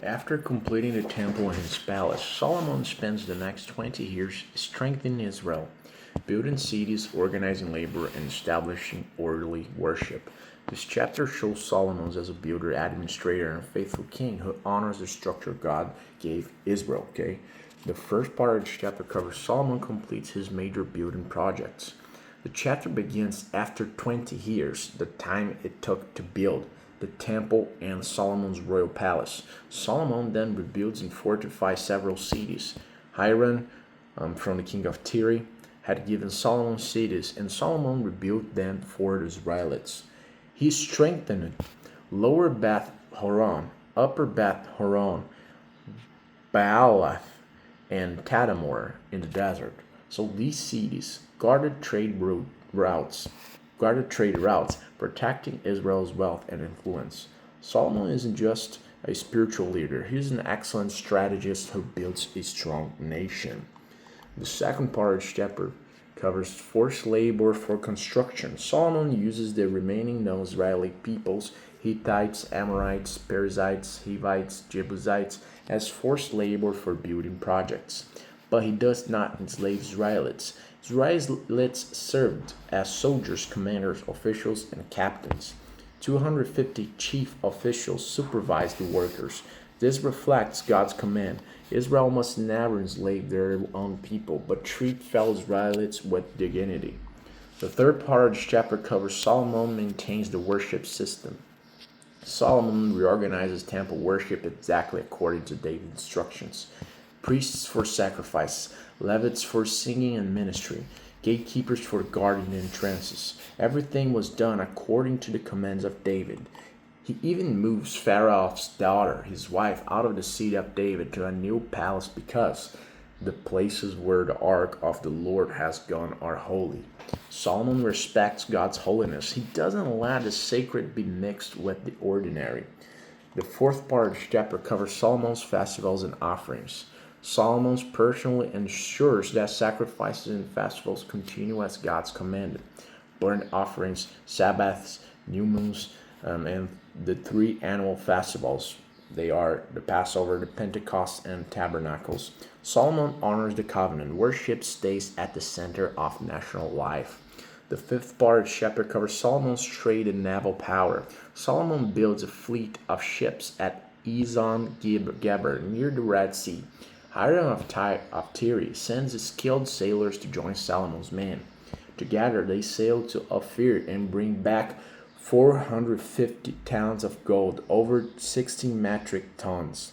After completing the temple and his palace, Solomon spends the next 20 years strengthening Israel, building cities, organizing labor, and establishing orderly worship. This chapter shows Solomon as a builder, administrator, and faithful king who honors the structure God gave Israel. Okay, the first part of this chapter covers Solomon completes his major building projects. The chapter begins after 20 years, the time it took to build the temple and Solomon's royal palace. Solomon then rebuilds and fortifies several cities. Hiram, from the king of Tyre, had given Solomon cities, and Solomon rebuilt them for the Israelites. He strengthened Lower Beth Horon, Upper Beth Horon, Baalath, and Tadmor in the desert. So these cities routes, guarded trade routes, protecting Israel's wealth and influence. Solomon isn't just a spiritual leader; he's an excellent strategist who builds a strong nation. The second part of the chapter covers forced labor for construction. Solomon uses the remaining known Israeli peoples, Hittites, Amorites, Perizzites, Hivites, Jebusites, as forced labor for building projects. But he does not enslave Israelites. Israelites served as soldiers, commanders, officials, and captains. 250 chief officials supervised the workers. This reflects God's command. Israel must never enslave their own people, but treat fellow Israelites with dignity. The third part of this chapter covers Solomon maintains the worship system. Solomon reorganizes temple worship exactly according to David's instructions. Priests for sacrifice, Levites for singing and ministry, gatekeepers for guarding the entrances. Everything was done according to the commands of David. He even moves Pharaoh's daughter, his wife, out of the city of David to a new palace because the places where the ark of the Lord has gone are holy. Solomon respects God's holiness. He doesn't let the sacred be mixed with the ordinary. The fourth part of the chapter covers Solomon's festivals and offerings. Solomon personally ensures that sacrifices and festivals continue as God's commanded. Burnt offerings, Sabbaths, new moons, and the three annual festivals. They are the Passover, the Pentecost, and Tabernacles. Solomon honors the covenant. Worship stays at the center of national life. The fifth part of the chapter covers Solomon's trade and naval power. Solomon builds a fleet of ships at Ezion-Geber near the Red Sea. Hiram of Tyre sends skilled sailors to join Solomon's men. Together they sail to Ophir and bring back 450 tons of gold, over 16 metric tons,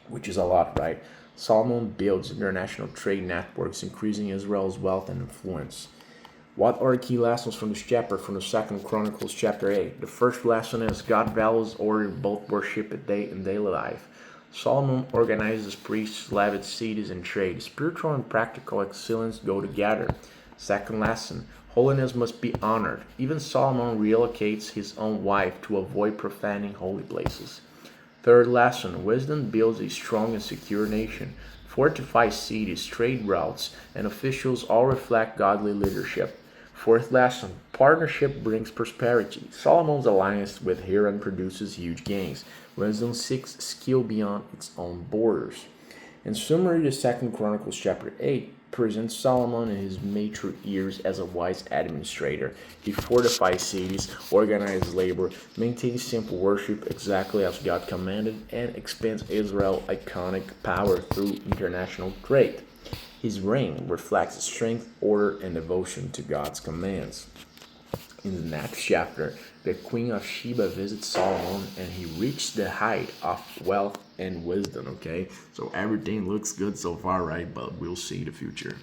which is a lot, right? Solomon builds international trade networks, increasing Israel's wealth and influence. What are the key lessons from this chapter, from the second Chronicles chapter 8? The first lesson is God values order in both worship and daily life. Solomon organizes priests, Levites, cities, and trade. Spiritual and practical excellence go together. Second lesson, holiness must be honored. Even Solomon relocates his own wife to avoid profaning holy places. Third lesson, wisdom builds a strong and secure nation. Fortified cities, trade routes, and officials all reflect godly leadership. Fourth lesson, partnership brings prosperity. Solomon's alliance with Hiram produces huge gains. Wisdom seeks skill beyond its own borders. In summary, the second Chronicles chapter 8 presents Solomon in his mature years as a wise administrator. He fortifies cities, organizes labor, maintains simple worship exactly as God commanded, and expands Israel's iconic power through international trade. His reign reflects strength, order, and devotion to God's commands. In the next chapter, the Queen of Sheba visits Solomon and he reached the height of wealth and wisdom, okay? So everything looks good so far, right? But we'll see the future.